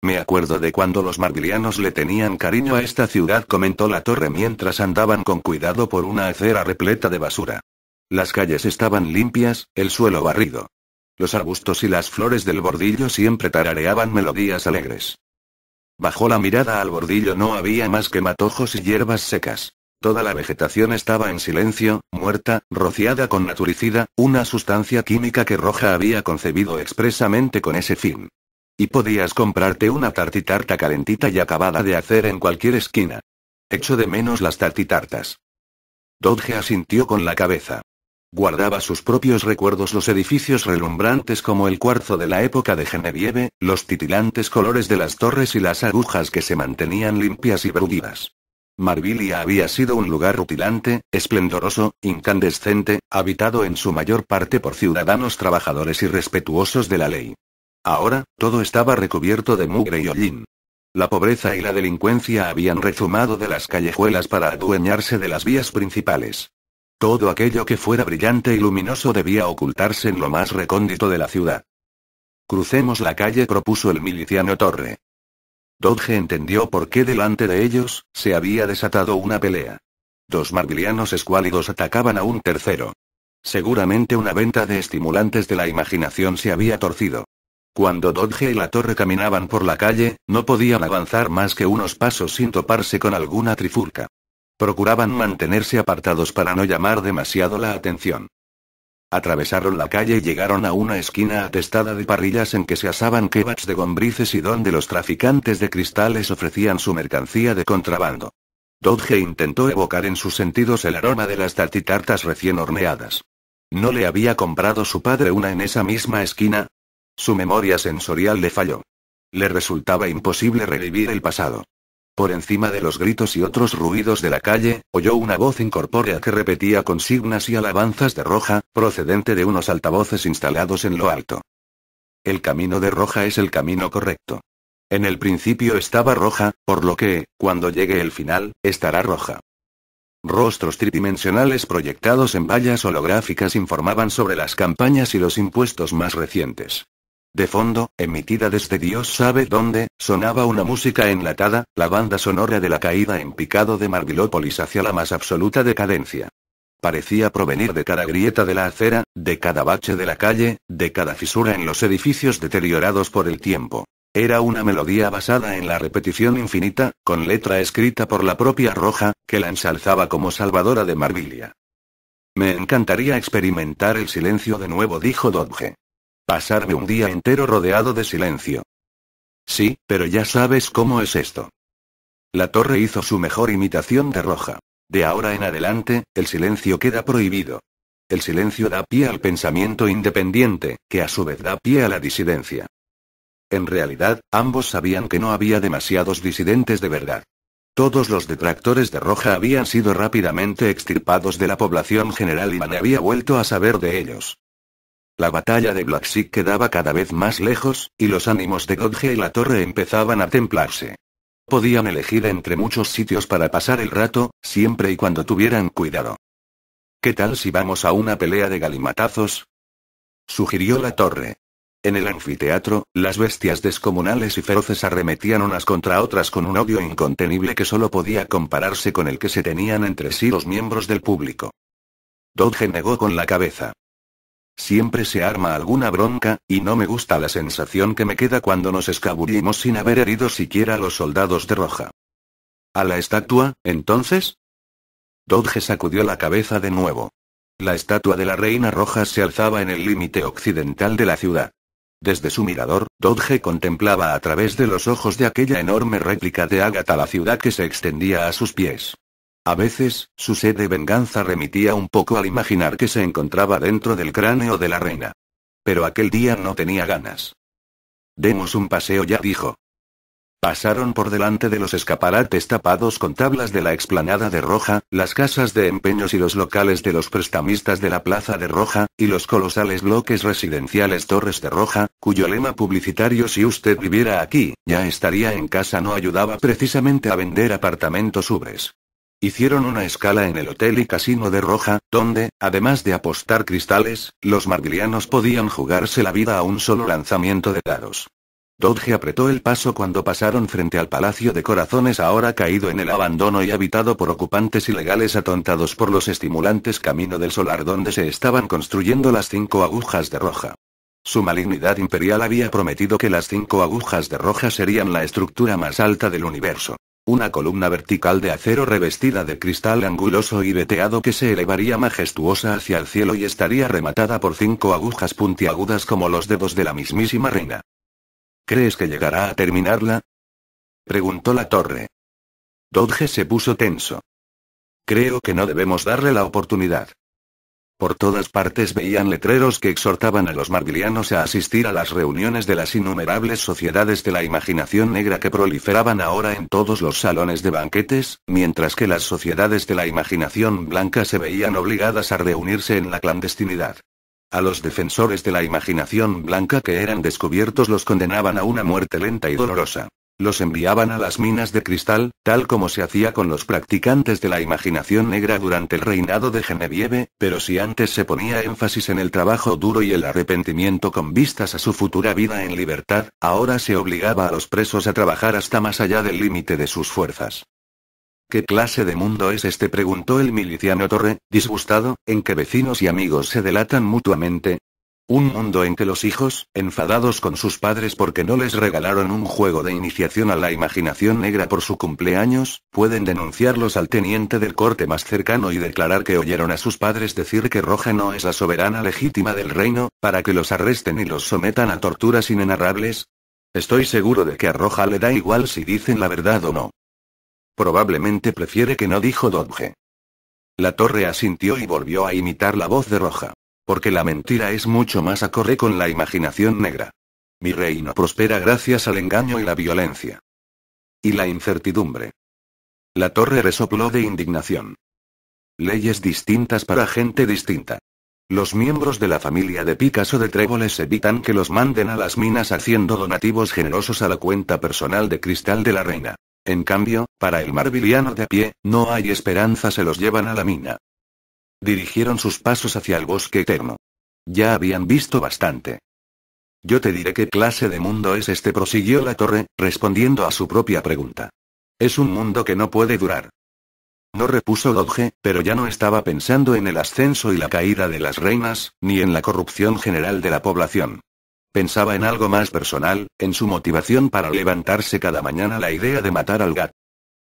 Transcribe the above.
Me acuerdo de cuando los marbilianos le tenían cariño a esta ciudad, comentó la torre mientras andaban con cuidado por una acera repleta de basura. Las calles estaban limpias, el suelo barrido. Los arbustos y las flores del bordillo siempre tarareaban melodías alegres. Bajó la mirada al bordillo, no había más que matojos y hierbas secas. Toda la vegetación estaba en silencio, muerta, rociada con naturicida, una sustancia química que Roja había concebido expresamente con ese fin. Y podías comprarte una tartitarta calentita y acabada de hacer en cualquier esquina. Echo de menos las tartitartas. Dodge asintió con la cabeza. Guardaba sus propios recuerdos, los edificios relumbrantes como el cuarzo de la época de Genevieve, los titilantes colores de las torres y las agujas que se mantenían limpias y brudidas. Marvilia había sido un lugar rutilante, esplendoroso, incandescente, habitado en su mayor parte por ciudadanos trabajadores y respetuosos de la ley. Ahora, todo estaba recubierto de mugre y hollín. La pobreza y la delincuencia habían rezumado de las callejuelas para adueñarse de las vías principales. Todo aquello que fuera brillante y luminoso debía ocultarse en lo más recóndito de la ciudad. Crucemos la calle, propuso el miliciano Torre. Dodge entendió por qué delante de ellos se había desatado una pelea. Dos marbilianos escuálidos atacaban a un tercero. Seguramente una venta de estimulantes de la imaginación se había torcido. Cuando Dodge y la Torre caminaban por la calle, no podían avanzar más que unos pasos sin toparse con alguna trifulca. Procuraban mantenerse apartados para no llamar demasiado la atención. Atravesaron la calle y llegaron a una esquina atestada de parrillas en que se asaban kebabs de lombrices y donde los traficantes de cristales ofrecían su mercancía de contrabando. Dodge intentó evocar en sus sentidos el aroma de las tartitartas recién horneadas. ¿No le había comprado su padre una en esa misma esquina? Su memoria sensorial le falló. Le resultaba imposible revivir el pasado. Por encima de los gritos y otros ruidos de la calle, oyó una voz incorpórea que repetía consignas y alabanzas de Roja, procedente de unos altavoces instalados en lo alto. El camino de Roja es el camino correcto. En el principio estaba Roja, por lo que, cuando llegue el final, estará Roja. Rostros tridimensionales proyectados en vallas holográficas informaban sobre las campañas y los impuestos más recientes. De fondo, emitida desde Dios sabe dónde, sonaba una música enlatada, la banda sonora de la caída en picado de Marvilópolis hacia la más absoluta decadencia. Parecía provenir de cada grieta de la acera, de cada bache de la calle, de cada fisura en los edificios deteriorados por el tiempo. Era una melodía basada en la repetición infinita, con letra escrita por la propia Roja, que la ensalzaba como salvadora de Marvilia. Me encantaría experimentar el silencio de nuevo, dijo Dodge. Pasarme un día entero rodeado de silencio. Sí, pero ya sabes cómo es esto. La Torre hizo su mejor imitación de Roja. De ahora en adelante, el silencio queda prohibido. El silencio da pie al pensamiento independiente, que a su vez da pie a la disidencia. En realidad, ambos sabían que no había demasiados disidentes de verdad. Todos los detractores de Roja habían sido rápidamente extirpados de la población general y nadie había vuelto a saber de ellos. La batalla de Black Sea quedaba cada vez más lejos, y los ánimos de Dodge y la Torre empezaban a templarse. Podían elegir entre muchos sitios para pasar el rato, siempre y cuando tuvieran cuidado. ¿Qué tal si vamos a una pelea de galimatazos?, sugirió la Torre. En el anfiteatro, las bestias descomunales y feroces arremetían unas contra otras con un odio incontenible que solo podía compararse con el que se tenían entre sí los miembros del público. Dodge negó con la cabeza. Siempre se arma alguna bronca, y no me gusta la sensación que me queda cuando nos escabullimos sin haber herido siquiera a los soldados de Roja. ¿A la estatua, entonces? Dodge sacudió la cabeza de nuevo. La estatua de la Reina Roja se alzaba en el límite occidental de la ciudad. Desde su mirador, Dodge contemplaba a través de los ojos de aquella enorme réplica de Ágata la ciudad que se extendía a sus pies. A veces, su sed de venganza remitía un poco al imaginar que se encontraba dentro del cráneo de la reina. Pero aquel día no tenía ganas. Demos un paseo ya, dijo. Pasaron por delante de los escaparates tapados con tablas de la explanada de Roja, las casas de empeños y los locales de los prestamistas de la plaza de Roja, y los colosales bloques residenciales Torres de Roja, cuyo lema publicitario "si usted viviera aquí, ya estaría en casa" no ayudaba precisamente a vender apartamentos ubres. Hicieron una escala en el hotel y casino de Roja, donde, además de apostar cristales, los marvilianos podían jugarse la vida a un solo lanzamiento de dados. Dodge apretó el paso cuando pasaron frente al Palacio de Corazones, ahora caído en el abandono y habitado por ocupantes ilegales atontados por los estimulantes Camino del Solar donde se estaban construyendo las 5 agujas de Roja. Su malignidad imperial había prometido que las 5 agujas de Roja serían la estructura más alta del universo. Una columna vertical de acero revestida de cristal anguloso y veteado que se elevaría majestuosa hacia el cielo y estaría rematada por 5 agujas puntiagudas como los dedos de la mismísima reina. ¿Crees que llegará a terminarla?, preguntó la torre. Dodge se puso tenso. Creo que no debemos darle la oportunidad. Por todas partes veían letreros que exhortaban a los marbilianos a asistir a las reuniones de las innumerables sociedades de la imaginación negra que proliferaban ahora en todos los salones de banquetes, mientras que las sociedades de la imaginación blanca se veían obligadas a reunirse en la clandestinidad. A los defensores de la imaginación blanca que eran descubiertos los condenaban a una muerte lenta y dolorosa. Los enviaban a las minas de cristal, tal como se hacía con los practicantes de la imaginación negra durante el reinado de Genevieve, pero si antes se ponía énfasis en el trabajo duro y el arrepentimiento con vistas a su futura vida en libertad, ahora se obligaba a los presos a trabajar hasta más allá del límite de sus fuerzas. ¿Qué clase de mundo es este?, preguntó el miliciano Torre, disgustado, en que vecinos y amigos se delatan mutuamente. Un mundo en que los hijos, enfadados con sus padres porque no les regalaron un juego de iniciación a la imaginación negra por su cumpleaños, pueden denunciarlos al teniente del corte más cercano y declarar que oyeron a sus padres decir que Roja no es la soberana legítima del reino, para que los arresten y los sometan a torturas inenarrables. Estoy seguro de que a Roja le da igual si dicen la verdad o no. Probablemente prefiere que no, dijo Dodge. La torre asintió y volvió a imitar la voz de Roja. Porque la mentira es mucho más acorde con la imaginación negra. Mi reino prospera gracias al engaño y la violencia. Y la incertidumbre. La torre resopló de indignación. Leyes distintas para gente distinta. Los miembros de la familia de Picasso de Tréboles evitan que los manden a las minas haciendo donativos generosos a la cuenta personal de cristal de la reina. En cambio, para el marbiliano de a pie, no hay esperanza, se los llevan a la mina. Dirigieron sus pasos hacia el bosque eterno. Ya habían visto bastante. Yo te diré qué clase de mundo es este, prosiguió la torre, respondiendo a su propia pregunta. Es un mundo que no puede durar. No, repuso Dodge, pero ya no estaba pensando en el ascenso y la caída de las reinas, ni en la corrupción general de la población. Pensaba en algo más personal, en su motivación para levantarse cada mañana, la idea de matar al gato.